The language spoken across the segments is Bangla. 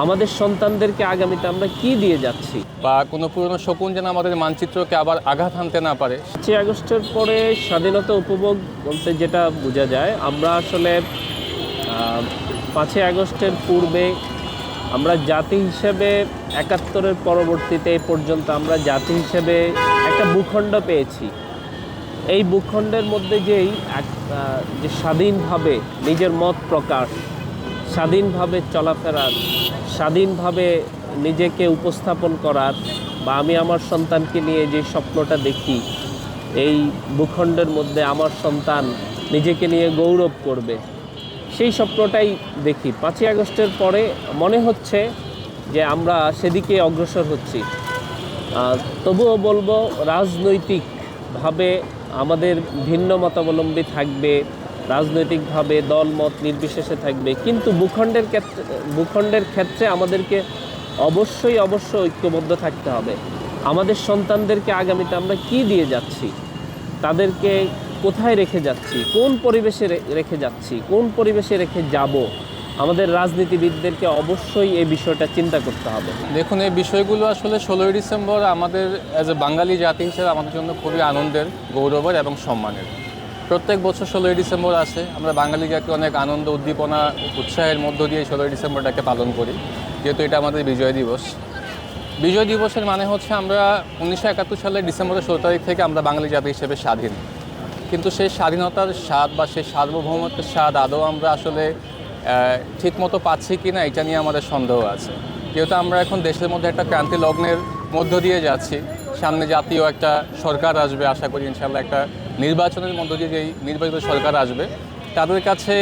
আমাদের সন্তানদেরকে আগামীতে আমরা কি দিয়ে যাচ্ছি, বা কোনো পুরনো শকুন যেন আমাদের মানচিত্রকে আবার আঘাত হানতে না পারে। 5ই আগস্টের পরে স্বাধীনতা উপভোগ বলতে যেটা বোঝা যায়, আমরা আসলে 5ই আগস্টের পূর্বে আমরা জাতি হিসেবে 71-এর পরবর্তীতে এই পর্যন্ত আমরা জাতি হিসেবে একটা ভূখণ্ড পেয়েছি। এই ভূখণ্ডের মধ্যে যে স্বাধীনভাবে নিজের মত প্রকাশ, স্বাধীনভাবে চলাফেরার, স্বাধীনভাবে নিজেকে উপস্থাপন করার, বা আমি আমার সন্তানকে নিয়ে যে স্বপ্নটা দেখি, এই ভূখণ্ডের মধ্যে আমার সন্তান নিজেকে নিয়ে গৌরব করবে, সেই স্বপ্নটাই দেখি। 5ই আগস্টের পরে মনে হচ্ছে যে আমরা সেদিকে অগ্রসর হচ্ছি। তবুও বলবো, রাজনৈতিকভাবে আমাদের ভিন্ন মতাবলম্বী থাকবে, রাজনৈতিকভাবে দলমত নির্বিশেষে থাকবে, কিন্তু ভূখণ্ডের ক্ষেত্রে আমাদেরকে অবশ্যই ঐক্যবদ্ধ থাকতে হবে। আমাদের সন্তানদেরকে আগামীতে আমরা কি দিয়ে যাচ্ছি, তাদেরকে কোথায় রেখে যাচ্ছি, কোন পরিবেশে রেখে যাচ্ছি, কোন পরিবেশে রেখে যাব, আমাদের রাজনীতিবিদদেরকে অবশ্যই এই বিষয়টা চিন্তা করতে হবে। দেখুন, এই বিষয়গুলো আসলে 16ই ডিসেম্বর আমাদের অ্যাজ এ বাঙালি জাতি হিসেবে আমাদের জন্য খুবই আনন্দের, গৌরবের এবং সম্মানের। প্রত্যেক বছর 16ই ডিসেম্বর আসে, আমরা বাঙালি জাতি অনেক আনন্দ, উদ্দীপনা, উৎসাহের মধ্য দিয়ে 16ই ডিসেম্বরটাকে পালন করি, যেহেতু এটা আমাদের বিজয় দিবস। বিজয় দিবসের মানে হচ্ছে আমরা 1971 সালের ডিসেম্বরের 16 তারিখ থেকে আমরা বাঙালি জাতি হিসেবে স্বাধীন। কিন্তু সেই স্বাধীনতার স্বাদ বা সেই সার্বভৌমত্বের স্বাদ আদৌ আমরা আসলে ঠিকমতো পাচ্ছি কি না, এটা নিয়ে আমাদের সন্দেহ আছে। যেহেতু আমরা এখন দেশের মধ্যে একটা ক্রান্তি লগ্নের মধ্য দিয়ে যাচ্ছি, সামনে জাতীয় একটা সরকার আসবে, আশা করি ইনশাআল্লাহ একটা নির্বাচনের মধ্য দিয়ে যেই নির্বাচিত সরকার আসবে, তাদের কাছে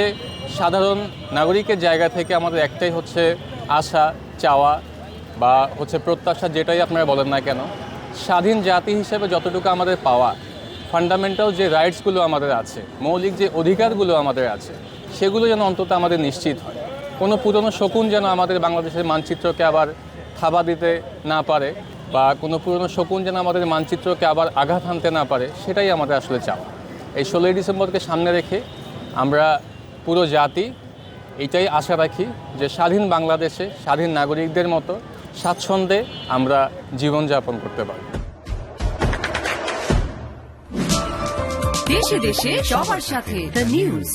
সাধারণ নাগরিকের জায়গা থেকে আমাদের একটাই হচ্ছে আশা, চাওয়া বা হচ্ছে প্রত্যাশা, যেটাই আপনারা বলেন না কেন, স্বাধীন জাতি হিসেবে যতটুকু আমাদের পাওয়া, ফান্ডামেন্টাল যে রাইটসগুলো আমাদের আছে, মৌলিক যে অধিকারগুলো আমাদের আছে, সেগুলো যেন অন্তত আমাদের নিশ্চিত হয়। কোনো পুরনো শকুন যেন আমাদের বাংলাদেশের মানচিত্রকে আবার থাবা দিতে না পারে, বা কোনো পুরনো শকুন যেন আমাদের মানচিত্রকে আবার আঘাত হানতে না পারে, সেটাই আমাদের আসলে চাওয়া। এই 16ই ডিসেম্বরকে সামনে রেখে আমরা পুরো জাতি এটাই আশা রাখি যে স্বাধীন বাংলাদেশে স্বাধীন নাগরিকদের মতো স্বাচ্ছন্দ্যে আমরা জীবনযাপন করতে পারি। দেশে দেশে সবার সাথে দ্য নিউজ।